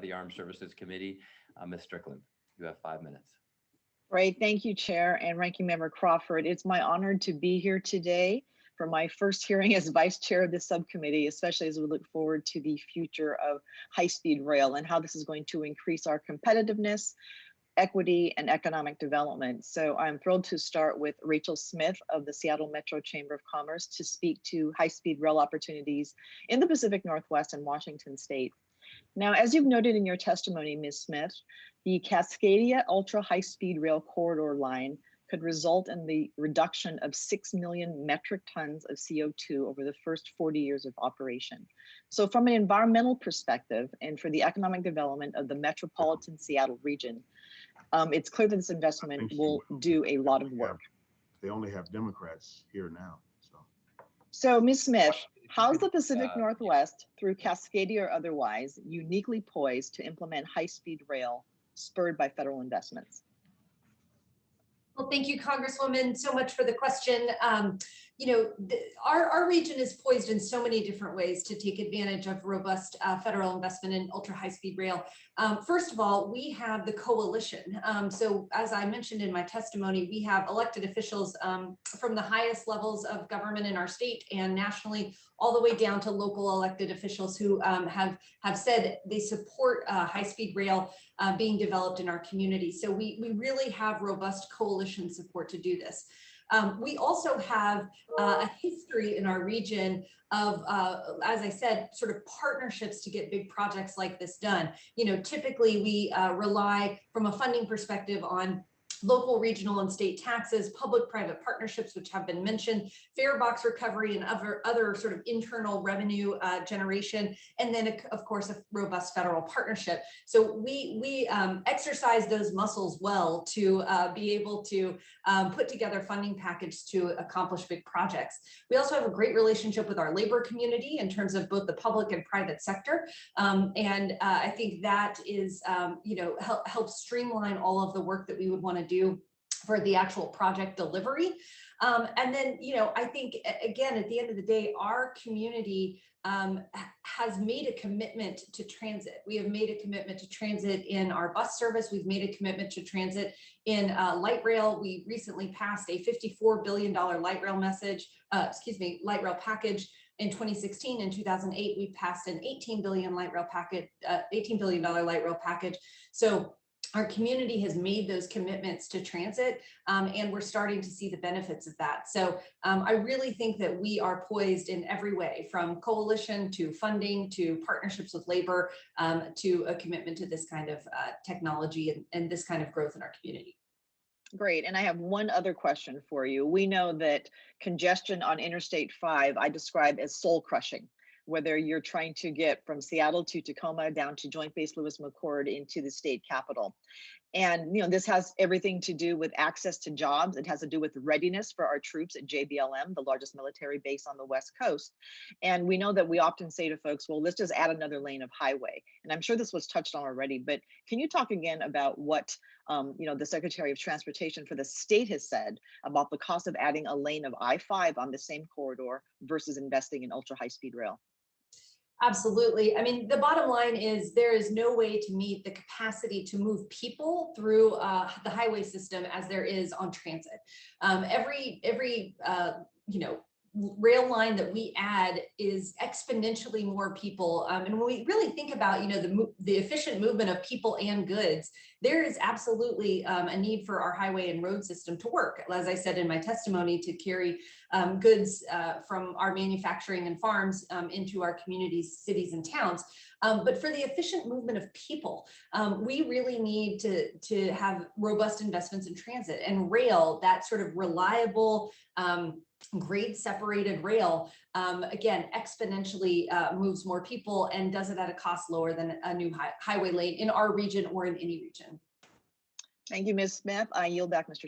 the Armed Services Committee. Ms. Strickland, you have 5 minutes. Great, thank you, Chair and Ranking Member Crawford. It's my honor to be here today for my first hearing as Vice Chair of the subcommittee, especially as we look forward to the future of high-speed rail and how this is going to increase our competitiveness, equity, and economic development. So I'm thrilled to start with Rachel Smith of the Seattle Metro Chamber of Commerce to speak to high-speed rail opportunities in the Pacific Northwest and Washington State. Now, as you've noted in your testimony, Ms. Smith, the Cascadia Ultra High Speed Rail Corridor line could result in the reduction of 6 million metric tons of CO2 over the first 40 years of operation. So from an environmental perspective and for the economic development of the metropolitan Seattle region, it's clear that this investment will do a lot of work. They only have Democrats here now. So Ms. Smith, how's the Pacific Northwest, through Cascadia or otherwise, uniquely poised to implement high-speed rail spurred by federal investments? Well, thank you, Congresswoman, so much for the question. Our region is poised in so many different ways to take advantage of robust federal investment in ultra high-speed rail. First of all, we have the coalition. So as I mentioned in my testimony, we have elected officials from the highest levels of government in our state and nationally, all the way down to local elected officials who have said they support high-speed rail being developed in our community. So we really have robust coalition support to do this. We also have a history in our region of, as I said, sort of partnerships to get big projects like this done. Typically we rely from a funding perspective on local, regional, and state taxes, public-private partnerships, which have been mentioned, fare box recovery, and other sort of internal revenue generation, and then, of course, a robust federal partnership. So we exercise those muscles well to be able to put together funding package to accomplish big projects. We also have a great relationship with our labor community in terms of both the public and private sector, and I think that is, helps streamline all of the work that we would want to do for the actual project delivery. And then, I think, again, at the end of the day, our community has made a commitment to transit. We have made a commitment to transit in our bus service. We've made a commitment to transit in light rail. We recently passed a $54 billion light rail light rail package. In 2016 and 2008, we passed an $18 billion light rail package, $18 billion light rail package. So our community has made those commitments to transit, and we're starting to see the benefits of that. So I really think that we are poised in every way, from coalition to funding to partnerships with labor to a commitment to this kind of technology and this kind of growth in our community. Great, and I have one other question for you. We know that congestion on Interstate 5 I describe as soul crushing, whether you're trying to get from Seattle to Tacoma down to Joint Base Lewis McChord into the state capitol. And this has everything to do with access to jobs. It has to do with readiness for our troops at JBLM, the largest military base on the West Coast. And we know that we often say to folks, well, let's just add another lane of highway. And I'm sure this was touched on already, but can you talk again about what the Secretary of Transportation for the state has said about the cost of adding a lane of I-5 on the same corridor versus investing in ultra high speed rail? Absolutely. I mean, the bottom line is there is no way to meet the capacity to move people through the highway system as there is on transit. Every rail line that we add is exponentially more people. And when we really think about, the efficient movement of people and goods, there is absolutely a need for our highway and road system to work. As I said in my testimony, to carry goods from our manufacturing and farms into our communities, cities, and towns. But for the efficient movement of people, we really need to have robust investments in transit and rail, that sort of reliable, grade separated rail, again, exponentially moves more people and does it at a cost lower than a new highway lane in our region or in any region. Thank you, Ms. Smith. I yield back, Mr.